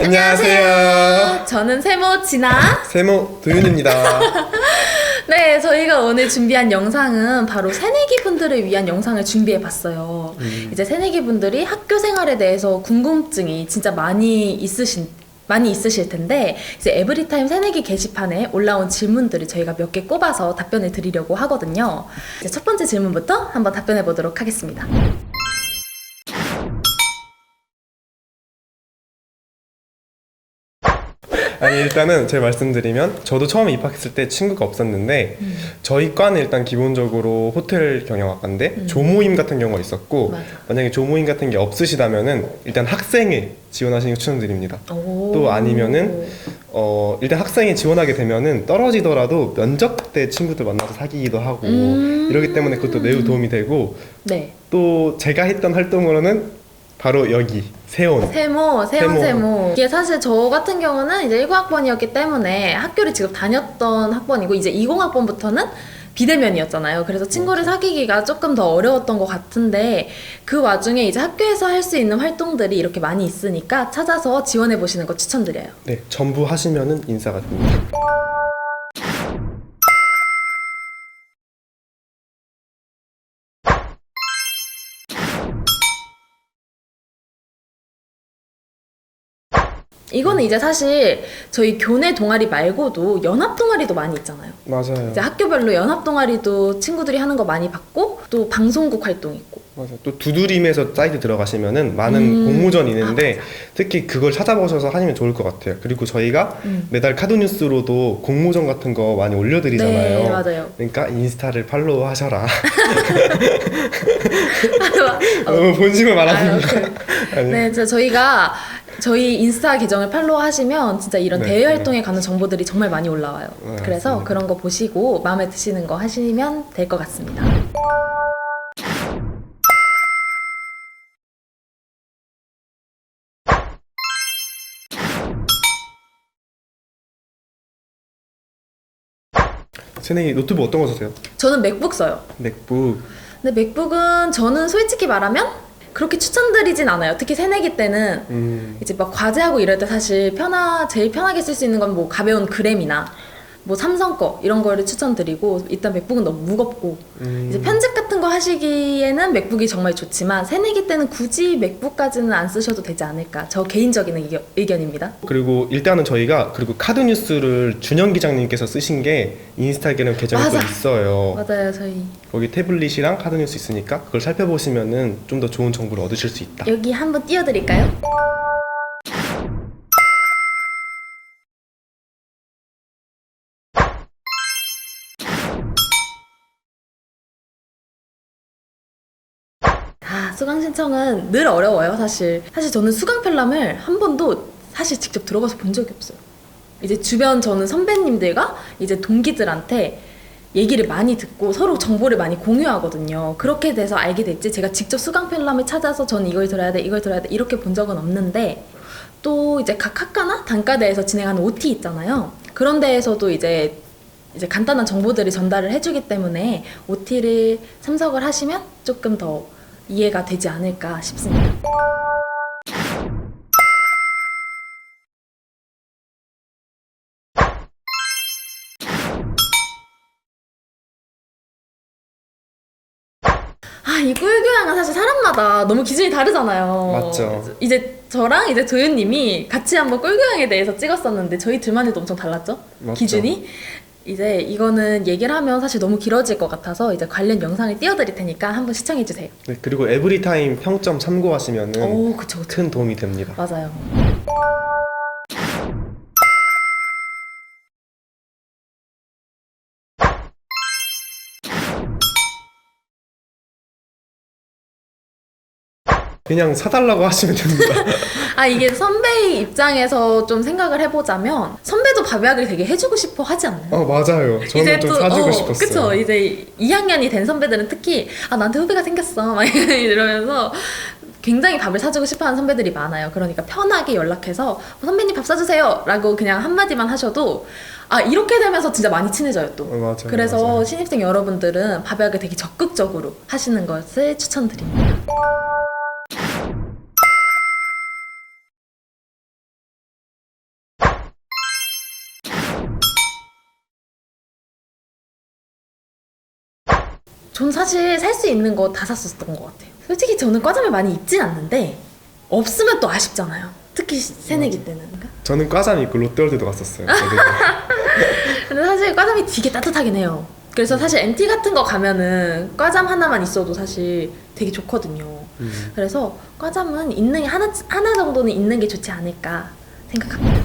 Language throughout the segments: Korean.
안녕하세요. 저는 세모 진아. 세모 도윤입니다. 네, 저희가 오늘 준비한 영상은 바로 새내기 분들을 위한 영상을 준비해 봤어요. 이제 새내기 분들이 학교 생활에 대해서 궁금증이 진짜 많이 있으실 텐데, 이제 에브리타임 새내기 게시판에 올라온 질문들을 저희가 몇 개 꼽아서 답변을 드리려고 하거든요. 이제 첫 번째 질문부터 한번 답변해 보도록 하겠습니다. 아니 일단은 제가 말씀드리면 저도 처음에 입학했을 때 친구가 없었는데 저희 과는 일단 기본적으로 호텔 경영학과인데 조모임 같은 경우가 있었고 맞아. 만약에 조모임 같은 게 없으시다면은 일단 학생회 지원하시는 거 추천드립니다. 또 아니면은 일단 학생회 지원하게 되면은 떨어지더라도 면접 때 친구들 만나서 사귀기도 하고 이러기 때문에 그것도 매우 도움이 되고 네. 또 제가 했던 활동으로는 바로 여기 세온 세모. 이게 사실 저 같은 경우는 이제 19학번이었기 때문에 학교를 지금 다녔던 학번이고, 이제 20학번부터는 비대면이었잖아요. 그래서 친구를 사귀기가 조금 더 어려웠던 것 같은데, 그 와중에 이제 학교에서 할 수 있는 활동들이 이렇게 많이 있으니까 찾아서 지원해 보시는 거 추천드려요. 네, 전부 하시면은 인싸가 됩니다. 이거는 이제 사실 저희 교내 동아리 말고도 연합 동아리도 많이 있잖아요. 맞아요. 이제 학교별로 연합 동아리도 친구들이 하는 거 많이 봤고, 또 방송국 활동 있고. 맞아. 또 두드림에서 사이트 들어가시면은 많은 공모전이 있는데 특히 그걸 찾아보셔서 하시면 좋을 것 같아요. 그리고 저희가 매달 카드뉴스로도 공모전 같은 거 많이 올려드리잖아요. 네, 맞아요. 그러니까 인스타를 팔로우 하셔라. 아, 본심을 말합니다. 네, 저희가 저희 인스타 계정을 팔로우 하시면 진짜 이런 네, 대외 활동에 관한 정보들이 정말 많이 올라와요. 네, 그래서 맞습니다. 그런 거 보시고 마음에 드시는 거 하시면 될 것 같습니다. 새내기 노트북 어떤 거 쓰세요? 저는 맥북 써요. 맥북. 근데 맥북은 저는 솔직히 말하면 그렇게 추천드리진 않아요. 특히 새내기 때는 이제 막 과제하고 이럴 때 사실 제일 편하게 쓸 수 있는 건 뭐 가벼운 그램이나 뭐 삼성 거 이런 거를 추천드리고, 일단 맥북은 너무 무겁고 이제 편집 같은 거 하시기에는 맥북이 정말 좋지만 새내기 때는 굳이 맥북까지는 안 쓰셔도 되지 않을까, 저 개인적인 의견입니다. 그리고 일단은 저희가 그리고 카드뉴스를 준영 기장님께서 쓰신 게 인스타그램 계정이 또 맞아. 있어요. 맞아요. 저희 거기 태블릿이랑 카드뉴스 있으니까 그걸 살펴보시면은 좀 더 좋은 정보를 얻으실 수 있다. 여기 한번 띄워드릴까요? 수강 신청은 늘 어려워요, 사실. 사실 저는 수강 편람을 한 번도 사실 직접 들어가서 본 적이 없어요. 이제 주변 저는 선배님들과 이제 동기들한테 얘기를 많이 듣고 서로 정보를 많이 공유하거든요. 그렇게 돼서 알게 됐지, 제가 직접 수강 편람을 찾아서 저는 이걸 들어야 돼, 이걸 들어야 돼 이렇게 본 적은 없는데, 또 이제 각 학과나 단과대에서 진행하는 OT 있잖아요. 그런 데에서도 이제 간단한 정보들을 전달을 해주기 때문에 OT를 참석을 하시면 조금 더 이해가 되지 않을까 싶습니다. 이 꿀교양은 사실 사람마다 너무 기준이 다르잖아요. 맞죠. 이제 저랑 이제 도윤님이 같이 한번 꿀교양에 대해서 찍었었는데 저희 둘만 해도 엄청 달랐죠? 맞죠. 기준이? 이제 이거는 얘기를 하면 사실 너무 길어질 것 같아서 이제 관련 영상을 띄워드릴 테니까 한번 시청해주세요. 네, 그리고 에브리타임 평점 참고하시면은 오, 그쵸. 큰 도움이 됩니다. 맞아요. 그냥 사달라고 하시면 됩니다. 이게 선배의 입장에서 좀 생각을 해보자면 선배도 밥약을 되게 해주고 싶어 하지 않나요? 맞아요. 저는 좀 사주고 싶었어요. 그쵸. 이제 2학년이 된 선배들은 특히 나한테 후배가 생겼어 막 이러면서 굉장히 밥을 사주고 싶어하는 선배들이 많아요. 그러니까 편하게 연락해서 선배님 밥 사주세요 라고 그냥 한마디만 하셔도 이렇게 되면서 진짜 많이 친해져요 또. 맞아요. 그래서 맞아요. 신입생 여러분들은 밥약을 되게 적극적으로 하시는 것을 추천드립니다. 전 사실 살 수 있는 거 다 샀었던 것 같아요. 솔직히 저는 과잠을 많이 입진 않는데 없으면 또 아쉽잖아요. 특히 새내기 때는. 저는 과잠 입고 롯데월드도 갔었어요. 근데 사실 과잠이 되게 따뜻하긴 해요. 그래서 사실 MT 같은 거 가면은 과잠 하나만 있어도 사실 되게 좋거든요. 그래서 과잠은 있는 게 하나 정도는 있는 게 좋지 않을까 생각합니다.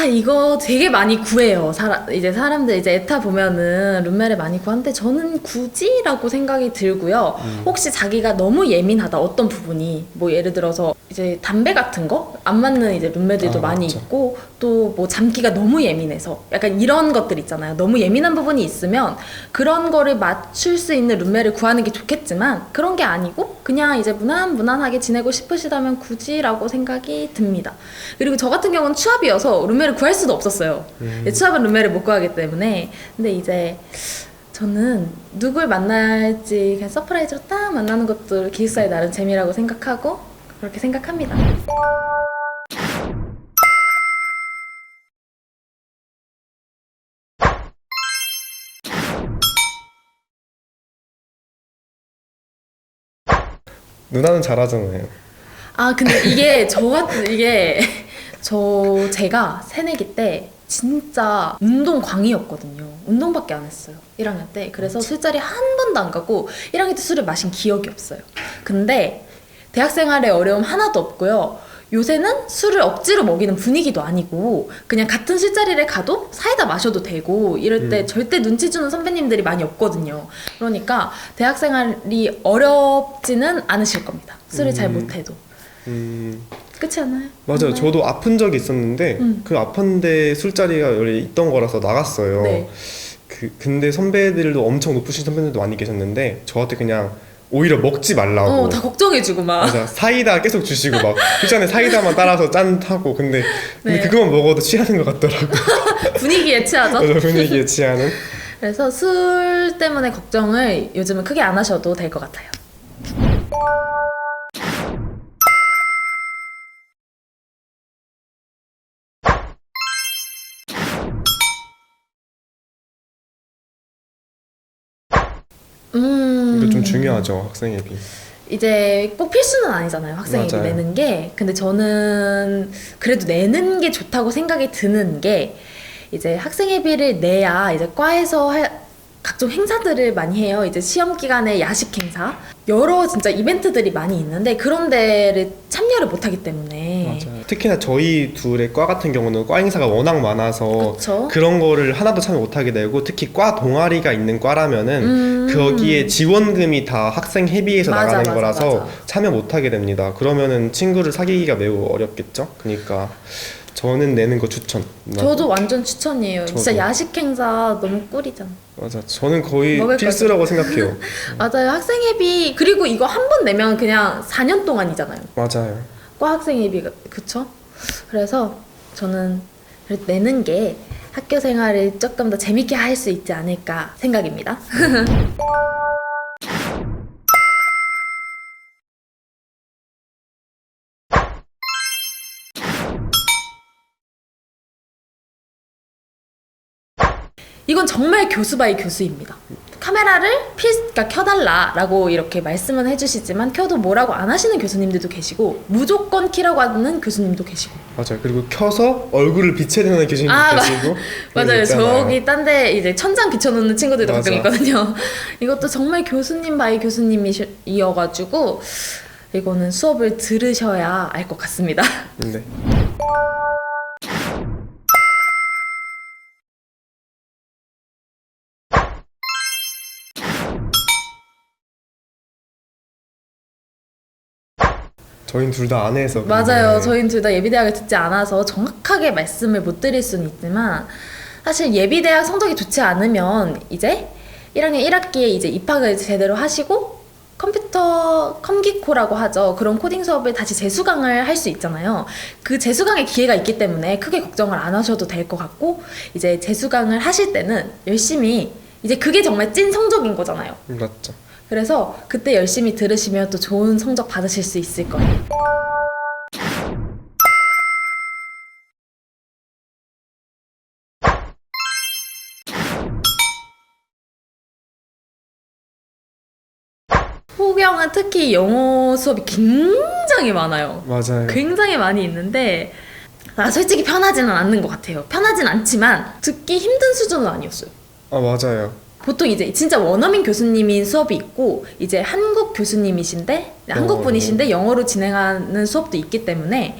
이거 되게 많이 구해요. 이제 사람들 이제 에타 보면은 룸메를 많이 구하는데 저는 굳이라고 생각이 들고요. 혹시 자기가 너무 예민하다 어떤 부분이 뭐 예를 들어서 이제 담배 같은 거 안 맞는 이제 룸메들도 많이 맞죠. 있고 또 뭐 잠기가 너무 예민해서 약간 이런 것들 있잖아요. 너무 예민한 부분이 있으면 그런 거를 맞출 수 있는 룸메를 구하는 게 좋겠지만 그런 게 아니고 그냥 이제 무난하게 지내고 싶으시다면 굳이라고 생각이 듭니다. 그리고 저 같은 경우는 취업이어서 룸메를 구할 수도 없었어요. 취업은 룸메를 못 구하기 때문에. 근데 이제 저는 누굴 만날지 그냥 서프라이즈로 딱 만나는 것도 기숙사의 나름 재미라고 생각하고 그렇게 생각합니다. 누나는 잘하잖아요. 근데 제가 새내기 때 진짜 운동광이었거든요. 운동밖에 안 했어요. 1학년 때. 그래서 술자리 한 번도 안 가고 1학년 때 술을 마신 기억이 없어요. 근데 대학 생활에 어려움 하나도 없고요. 요새는 술을 억지로 먹이는 분위기도 아니고 그냥 같은 술자리를 가도 사이다 마셔도 되고 이럴 때 절대 눈치 주는 선배님들이 많이 없거든요. 그러니까 대학 생활이 어렵지는 않으실 겁니다. 술을 잘 못해도. 그렇지 않아요? 맞아요. 정말? 저도 아픈 적이 있었는데 그 아픈데 술자리가 원래 있던 거라서 나갔어요. 네. 근데 선배들도 엄청 높으신 선배들도 많이 계셨는데 저한테 그냥 오히려 먹지 말라고. 다 걱정해주고 막. 맞아. 사이다 계속 주시고 막 술잔에 사이다만 따라서 짠 타고 근데 네. 그거만 먹어도 취하는 것 같더라고. 분위기에 취하죠? 맞아, 분위기에 취하는. 그래서 술 때문에 걱정을 요즘은 크게 안 하셔도 될 것 같아요. 이거 좀 중요하죠, 학생 예비. 이제 꼭 필수는 아니잖아요, 학생에게 맞아요. 내는 게. 근데 저는 그래도 내는 게 좋다고 생각이 드는 게 이제 학생회비를 내야 이제 과에서 각종 행사들을 많이 해요. 이제 시험 기간에 야식 행사, 여러 진짜 이벤트들이 많이 있는데 그런 데를 참여를 못 하기 때문에. 맞아요. 특히나 저희 둘의 과 같은 경우는 과 행사가 워낙 많아서 그쵸? 그런 거를 하나도 참여 못 하게 되고 특히 과 동아리가 있는 과라면은 거기에 지원금이 다 학생 회비에서 맞아, 나가는 맞아, 거라서 맞아. 참여 못 하게 됩니다. 그러면은 친구를 사귀기가 매우 어렵겠죠. 그러니까 저는 내는 거 추천. 저도 완전 추천이에요. 진짜 저도. 야식 행사 너무 꿀이잖아. 맞아. 저는 거의 먹을 필수라고 생각해요. 맞아요. 학생회비 그리고 이거 한 번 내면 그냥 4년 동안이잖아요. 맞아요. 과 학생회비가 그쵸? 그래서 저는 그래도 내는 게 학교 생활을 조금 더 재밌게 할 수 있지 않을까 생각입니다. 이건 정말 교수 바이 교수입니다. 카메라를 그러니까 켜달라라고 이렇게 말씀은 해주시지만 켜도 뭐라고 안 하시는 교수님들도 계시고 무조건 키라고 하는 교수님도 계시고. 맞아요. 그리고 켜서 얼굴을 비춰야 되는 교수님도 계시고. 맞아요. 있잖아요. 저기 딴 데 이제 천장 비춰놓는 친구들도 맞아. 가끔 있거든요. 이것도 정말 교수님 바이 교수님이어가지고 이거는 수업을 들으셔야 알 것 같습니다. 네. 저희는 둘 다 안 해서. 맞아요. 근데 저희는 둘 다 예비대학을 듣지 않아서 정확하게 말씀을 못 드릴 수는 있지만 사실 예비대학 성적이 좋지 않으면 이제 1학년 1학기에 이제 입학을 제대로 하시고 컴퓨터 컴기코라고 하죠. 그런 코딩 수업을 다시 재수강을 할 수 있잖아요. 그 재수강의 기회가 있기 때문에 크게 걱정을 안 하셔도 될 것 같고 이제 재수강을 하실 때는 열심히 이제 그게 정말 찐 성적인 거잖아요. 맞죠. 그래서 그때 열심히 들으시면 또 좋은 성적 받으실 수 있을 거예요. 호경은 특히 영어 수업이 굉장히 많아요. 맞아요. 굉장히 많이 있는데 솔직히 편하지는 않는 것 같아요. 편하진 않지만 듣기 힘든 수준은 아니었어요. 맞아요. 보통 이제 진짜 원어민 교수님인 수업이 있고 이제 한국 교수님이신데 한국 분이신데 영어로 진행하는 수업도 있기 때문에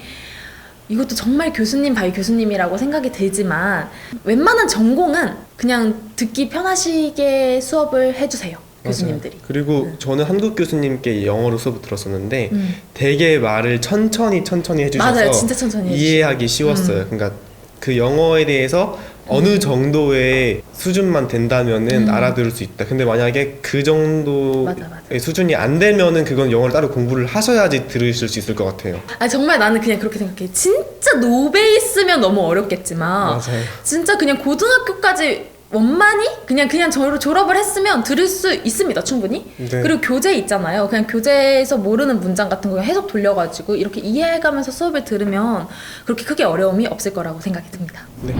이것도 정말 교수님 바이 교수님이라고 생각이 들지만 웬만한 전공은 그냥 듣기 편하시게 수업을 해주세요. 교수님들이. 맞아요. 그리고 저는 한국 교수님께 영어로 수업을 들었었는데 되게 말을 천천히 해주셔서 맞아요. 진짜 천천히 이해하기 쉬웠어요. 그러니까 그 영어에 대해서 어느 정도의 수준만 된다면은 알아들을 수 있다. 근데 만약에 그 정도의 맞아. 수준이 안 되면은 그건 영어를 따로 공부를 하셔야지 들으실 수 있을 것 같아요. 정말 나는 그냥 그렇게 생각해. 진짜 노베이스면 너무 어렵겠지만 맞아요. 진짜 그냥 고등학교까지 원만히 그냥 저로 졸업을 했으면 들을 수 있습니다. 충분히. 네. 그리고 교재 있잖아요. 그냥 교재에서 모르는 문장 같은 거 해석 돌려가지고 이렇게 이해해가면서 수업을 들으면 그렇게 크게 어려움이 없을 거라고 생각이 듭니다. 네.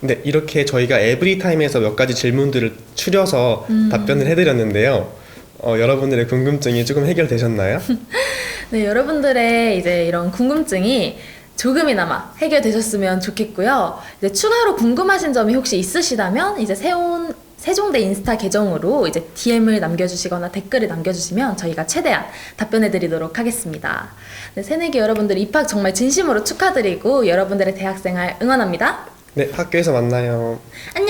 네, 이렇게 저희가 에브리타임에서 몇 가지 질문들을 추려서 답변을 해드렸는데요. 여러분들의 궁금증이 조금 해결되셨나요? 네, 여러분들의 이제 이런 궁금증이 조금이나마 해결되셨으면 좋겠고요. 이제 추가로 궁금하신 점이 혹시 있으시다면 이제 세종대 인스타 계정으로 이제 DM을 남겨주시거나 댓글을 남겨주시면 저희가 최대한 답변해드리도록 하겠습니다. 네, 새내기 여러분들 입학 정말 진심으로 축하드리고 여러분들의 대학생활 응원합니다. 네, 학교에서 만나요. 안녕!